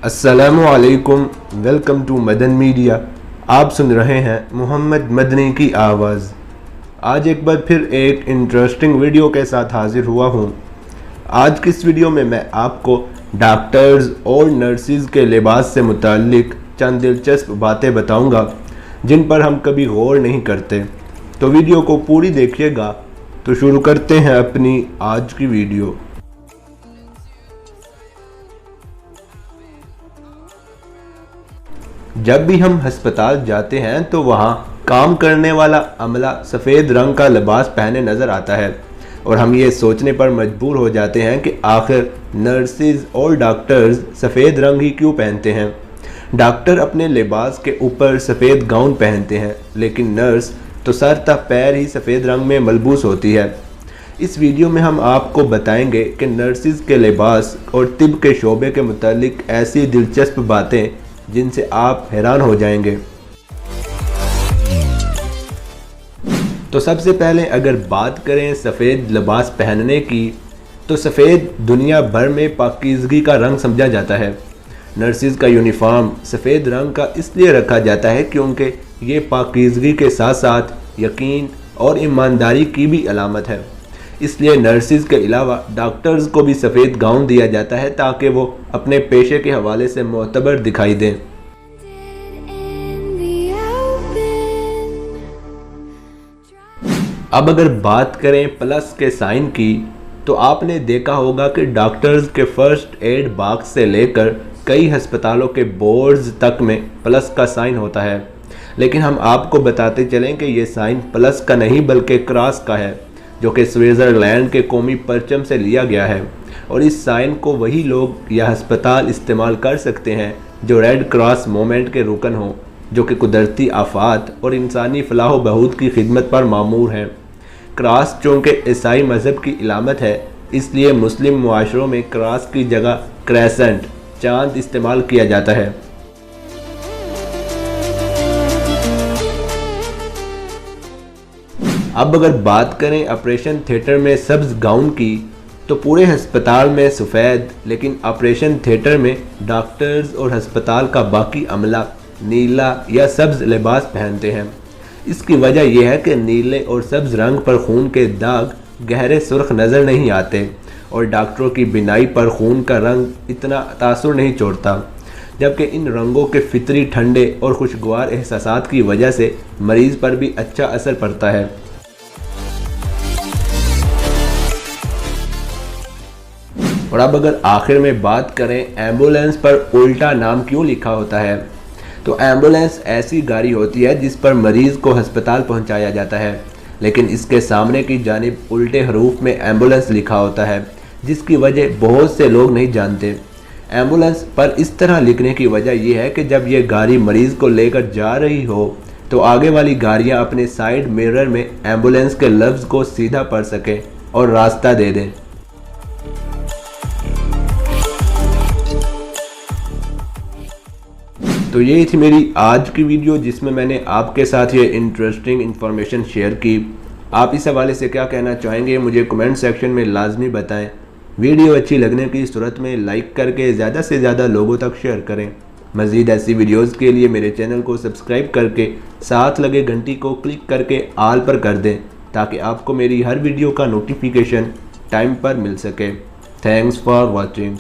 अस्सलामुअलैकुम, welcome to Madan media. आप सुन रहे हैं मोहम्मद मदनी की आवाज़। आज एक बार फिर एक इंटरेस्टिंग वीडियो के साथ हाजिर हुआ हूँ। आज की इस वीडियो में मैं आपको डॉक्टर्स और नर्सिस के लिबास से मुताल्लिक चंद दिलचस्प बातें बताऊँगा जिन पर हम कभी गौर नहीं करते। तो वीडियो को पूरी देखिएगा। तो शुरू करते हैं अपनी आज की वीडियो। जब भी हम अस्पताल जाते हैं तो वहाँ काम करने वाला अमला सफ़ेद रंग का लिबास पहने नज़र आता है और हम ये सोचने पर मजबूर हो जाते हैं कि आखिर नर्सिस और डॉक्टर्स सफ़ेद रंग ही क्यों पहनते हैं। डॉक्टर अपने लिबास के ऊपर सफ़ेद गाउन पहनते हैं, लेकिन नर्स तो सर तक पैर ही सफ़ेद रंग में मलबूस होती है। इस वीडियो में हम आपको बताएंगे कि नर्सिस के लिबास और तिब के शोबे के मुतालिक ऐसी दिलचस्प बातें जिनसे आप हैरान हो जाएंगे। तो सबसे पहले अगर बात करें सफ़ेद लिबास पहनने की, तो सफ़ेद दुनिया भर में पाकीज़गी का रंग समझा जाता है। नर्सिस का यूनिफॉर्म सफ़ेद रंग का इसलिए रखा जाता है क्योंकि ये पाकीज़गी के साथ साथ यकीन और ईमानदारी की भी अलामत है। इसलिए नर्सिस के अलावा डॉक्टर्स को भी सफ़ेद गाउन दिया जाता है ताकि वो अपने पेशे के हवाले से मोतबर दिखाई दें। अब अगर बात करें प्लस के साइन की, तो आपने देखा होगा कि डॉक्टर्स के फर्स्ट एड बॉक्स से लेकर कई अस्पतालों के बोर्ड्स तक में प्लस का साइन होता है। लेकिन हम आपको बताते चलें कि ये साइन प्लस का नहीं बल्कि क्रॉस का है, जो कि स्विट्ज़रलैंड के कौमी परचम से लिया गया है। और इस साइन को वही लोग या अस्पताल इस्तेमाल कर सकते हैं जो रेड क्रॉस मूवमेंट के रुकन हों, जो कि कुदरती आफात और इंसानी फलाह बहूद की खिदमत पर मामूर हैं। क्रॉस चूँकि ईसाई मज़हब की इलामत है, इसलिए मुस्लिम मुआशरों में क्रॉस की जगह क्रेसेंट चांद इस्तेमाल किया जाता है। अब अगर बात करें ऑपरेशन थिएटर में सब्ज़ गाउन की, तो पूरे अस्पताल में सफ़ेद, लेकिन ऑपरेशन थिएटर में डॉक्टर्स और अस्पताल का बाकी अमला नीला या सब्ज़ लिबास पहनते हैं। इसकी वजह यह है कि नीले और सब्ज़ रंग पर खून के दाग गहरे सुर्ख नज़र नहीं आते और डॉक्टरों की बिनाई पर खून का रंग इतना तासुर नहीं छोड़ता, जबकि इन रंगों के फितरी ठंडे और खुशगवार एहसासात की वजह से मरीज़ पर भी अच्छा असर पड़ता है। और अब अगर आखिर में बात करें एम्बुलेंस पर उल्टा नाम क्यों लिखा होता है, तो एम्बुलेंस ऐसी गाड़ी होती है जिस पर मरीज़ को अस्पताल पहुंचाया जाता है, लेकिन इसके सामने की जानिब उल्टे हरूफ में एम्बुलेंस लिखा होता है, जिसकी वजह बहुत से लोग नहीं जानते। एम्बुलेंस पर इस तरह लिखने की वजह यह है कि जब यह गाड़ी मरीज़ को लेकर जा रही हो तो आगे वाली गाड़ियां अपने साइड मिरर में एम्बुलेंस के लफ्ज़ को सीधा पढ़ सकें और रास्ता दे दें। तो ये थी मेरी आज की वीडियो, जिसमें मैंने आपके साथ ये इंटरेस्टिंग इन्फॉर्मेशन शेयर की। आप इस हवाले से क्या कहना चाहेंगे मुझे कमेंट सेक्शन में लाजमी बताएं। वीडियो अच्छी लगने की सूरत में लाइक करके ज़्यादा से ज़्यादा लोगों तक शेयर करें। मज़ीद ऐसी वीडियोज़ के लिए मेरे चैनल को सब्सक्राइब करके साथ लगे घंटी को क्लिक करके आल पर कर दें, ताकि आपको मेरी हर वीडियो का नोटिफिकेशन टाइम पर मिल सके। Thanks for watching.